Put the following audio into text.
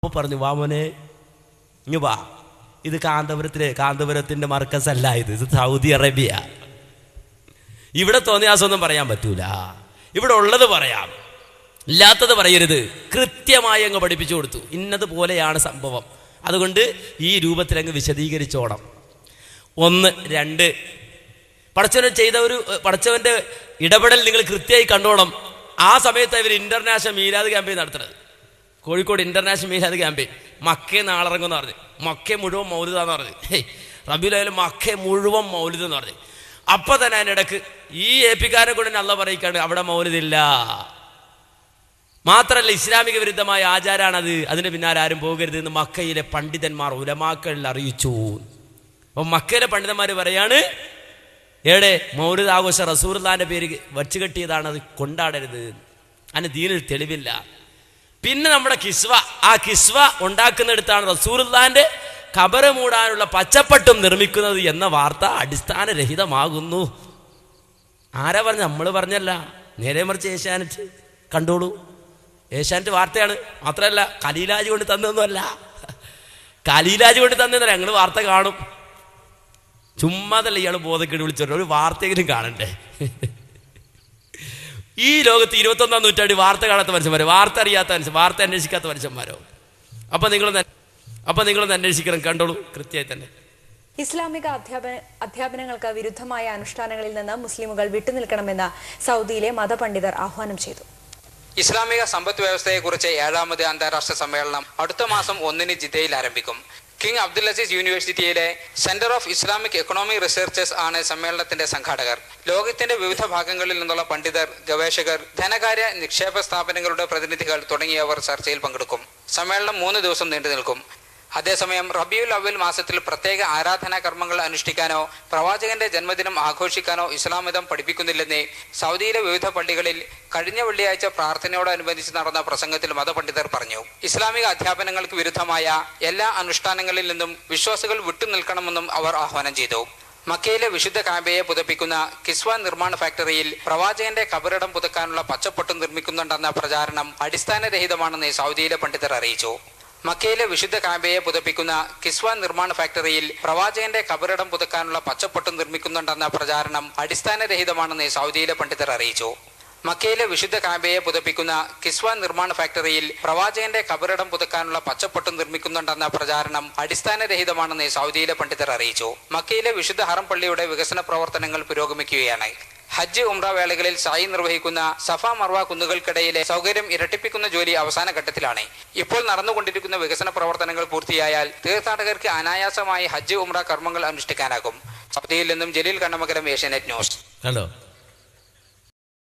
അപ്പോൾ പറഞ്ഞു, വാ മോനെ ഇങ്ങ് വാ, ഇത് കാന്തപുരത്തിൻ്റെ മർക്കസല്ല, ഇത് സൗദി അറേബ്യ. ഇവിടെ തോന്നിയാസൊന്നും പറയാൻ പറ്റൂല, ഇവിടെ ഉള്ളത് പറയാം, ഇല്ലാത്തത് പറയരുത്. കൃത്യമായി അങ്ങ് പഠിപ്പിച്ചു കൊടുത്തു, ഇന്നതുപോലെയാണ് സംഭവം. അതുകൊണ്ട് ഈ രൂപത്തിലങ്ങ് വിശദീകരിച്ചോണം. 1 2 പടച്ചവൻ്റെ ഇടപെടൽ നിങ്ങൾ കൃത്യമായി കണ്ടോണം. ആ സമയത്ത് ഇവർ ഇന്റർനാഷണൽ മീലാദ് ക്യാമ്പയിൻ നടത്തുന്നത്, കോഴിക്കോട് ഇന്റർനാഷണൽ മീലാദ് ക്യാമ്പയിൻ. മക്കയെ നാളിറങ്ങുമെന്ന് പറഞ്ഞു, മക്കയെ മുഴുവൻ മൗലിദാന്ന് പറഞ്ഞു. റബീഉൽ മക്കയെ മുഴുവൻ മൗലിദ് എന്ന് പറഞ്ഞു. അപ്പം തന്നെ അതിനിടക്ക് ഈ ഏപ്പിക്കാരെ കൊണ്ട് അള്ളാഹ് പറയിക്കാണ്ട് അവിടെ മൗലിദില്ല. മാത്രമല്ല ഇസ്ലാമിക വിരുദ്ധമായ ആചാരമാണത്, അതിന് പിന്നാലെ ആരും പോകരുത് എന്ന് മക്കയിലെ പണ്ഡിതന്മാർ ഉലമാക്കളിൽ അറിയിച്ചു. അപ്പം മക്കയിലെ പണ്ഡിതന്മാർ പറയാണ്, എവിടെ മൗലിദ് ആഘോഷം റസൂലുള്ളാഹിന്റെ പേര് വച്ചു കെട്ടിയതാണ്, അത് കൊണ്ടാടരുത്, അതിന് ദീനിൽ തെളിവില്ല. പിന്നെ നമ്മുടെ കിസ്വ, ആ കിസ്വ ഉണ്ടാക്കുന്നിടത്താണ് റസൂലുള്ളാഹിന്റെ ഖബറ് മൂടാനുള്ള പച്ചപ്പട്ടും നിർമ്മിക്കുന്നത് എന്ന വാർത്ത അടിസ്ഥാനരഹിതമാകുന്നു. ആരാ പറഞ്ഞ? നമ്മൾ പറഞ്ഞല്ല, നേരെ മറിച്ച് ഏഷ്യാനെറ്റ് കണ്ടോളൂ. ഏഷ്യാനെറ്റ് വാർത്തയാണ്. മാത്രമല്ല ഖലീലാജ് കൊണ്ട് തന്നൊന്നുമല്ല, ഖലീലാജ് കൊണ്ട് തന്നതല്ല, ഞങ്ങൾ വാർത്ത കാണും. ചുമ്മാതല്ല ഇയാൾ ബോധക്കേട് വിളിച്ചോട്ടെ, ഒരു വാർത്തയെങ്കിലും കാണണ്ടേ? ഈ ലോകത്ത് 21-ാം നൂറ്റാണ്ട് വാർത്ത കാണാത്ത മനുഷ്യന്മാരോ, വാർത്ത അറിയാത്ത മനുഷ്യൻ, വാർത്ത അന്വേഷിക്കാത്ത മനുഷ്യന്മാരോ? അപ്പം നിങ്ങളൊന്ന് അന്വേഷിക്കണം, കണ്ടോളൂ കൃത്യമായി തന്നെ. ഇസ്ലാമിക അധ്യാപനങ്ങൾക്ക് വിരുദ്ധമായ അനുഷ്ഠാനങ്ങളിൽ നിന്ന് മുസ്ലിമുകൾ വിട്ടുനിൽക്കണമെന്ന് സൗദിയിലെ മതപണ്ഡിതർ ആഹ്വാനം ചെയ്തു. ഇസ്ലാമിക സമ്പദ് വ്യവസ്ഥയെക്കുറിച്ച് 7ാമത് അന്താരാഷ്ട്ര സമ്മേളനം അടുത്ത മാസം 1-ന് ജിദ്ദയിൽ ആരംഭിക്കും. കിങ് അബ്ദുൽ അസീസ് യൂണിവേഴ്സിറ്റിയിലെ centre of Islamic economy researchers ആണ് സമ്മേളനത്തിന്റെ സംഘാടകർ. ലോകത്തിന്റെ വിവിധ ഭാഗങ്ങളിൽ നിന്നുള്ള പണ്ഡിതർ, ഗവേഷകർ, ധനകാര്യ നിക്ഷേപ സ്ഥാപനങ്ങളുടെ പ്രതിനിധികൾ തുടങ്ങിയവർ ചർച്ചയിൽ പങ്കെടുക്കും. സമ്മേളനം 3 ദിവസം നീണ്ടു നിൽക്കും. അതേസമയം റബീഉൽ അവ്വൽ മാസത്തിൽ പ്രത്യേക ആരാധനാ കർമ്മങ്ങൾ അനുഷ്ഠിക്കാനോ പ്രവാചകന്റെ ജന്മദിനം ആഘോഷിക്കാനോ ഇസ്ലാം മതം പഠിപ്പിക്കുന്നില്ലെന്ന് സൗദിയിലെ വിവിധ പള്ളികളിൽ കഴിഞ്ഞ വെള്ളിയാഴ്ച പ്രാർത്ഥനയോടനുബന്ധിച്ച് നടന്ന പ്രസംഗത്തിൽ മതപണ്ഡിതർ പറഞ്ഞു. ഇസ്ലാമിക അധ്യാപനങ്ങൾക്ക് വിരുദ്ധമായ എല്ലാ അനുഷ്ഠാനങ്ങളിൽ നിന്നും വിശ്വാസികൾ വിട്ടുനിൽക്കണമെന്നും അവർ ആഹ്വാനം ചെയ്തു. മക്കയിലെ വിശുദ്ധ കാബയെ പുതപ്പിക്കുന്ന കിസ്വ നിർമ്മാണ ഫാക്ടറിയിൽ പ്രവാചകന്റെ ഖബറിടം പുതുക്കാനുള്ള പച്ചപ്പൊട്ട് നിർമ്മിക്കുന്നുണ്ടെന്ന പ്രചാരണം അടിസ്ഥാനരഹിതമാണെന്ന് സൗദിയിലെ പണ്ഡിതർ അറിയിച്ചു. മക്കയിലെ വിശുദ്ധ കാബയെ പുതപ്പിക്കുന്ന കിസ്വ നിർമ്മാണ ഫാക്ടറിയിൽ പ്രവാചകന്റെ ഖബറിടം പുതുക്കാനുള്ള പച്ചപ്പൊട്ട് നിർമ്മിക്കുന്നുണ്ടെന്ന പ്രചാരണം അടിസ്ഥാനരഹിതമാണെന്ന് സൗദിയിലെ പണ്ഡിതർ അറിയിച്ചു. മക്കയിലെ വിശുദ്ധ കാബയെ പുതപ്പിക്കുന്ന കിസ്വ നിർമ്മാണ ഫാക്ടറിയിൽ പ്രവാചകന്റെ ഖബറിടം പുതുക്കാനുള്ള പച്ചപ്പൊട്ട് നിർമ്മിക്കുന്നുണ്ടെന്ന പ്രചാരണം അടിസ്ഥാനരഹിതമാണെന്ന് സൗദിയിലെ പണ്ഡിതർ അറിയിച്ചു. മക്കയിലെ വിശുദ്ധ ഹറം പള്ളിയുടെ വികസന പ്രവർത്തനങ്ങൾ പുരോഗമിക്കുകയാണ്. ഹജ്ജ് ഉംറ വേളകളിൽ സായി നിർവഹിക്കുന്ന സഫ മർവ കുന്നുകൾക്കിടയിലെ സൗകര്യം ഇരട്ടിപ്പിക്കുന്ന ജോലി അവസാന ഘട്ടത്തിലാണ്. ഇപ്പോൾ നടന്നുകൊണ്ടിരിക്കുന്ന വികസന പ്രവർത്തനങ്ങൾ പൂർത്തിയായാൽ തീർത്ഥാടകർക്ക് അനായാസമായി ഹജ്ജ് ഉംറ കർമ്മങ്ങൾ അനുഷ്ഠിക്കാനാകും. സൗദിയിൽ നിന്നും ജലീൽ കണ്ണമംഗലം, ഏഷ്യാനെറ്റ് ന്യൂസ്. കണ്ടോ?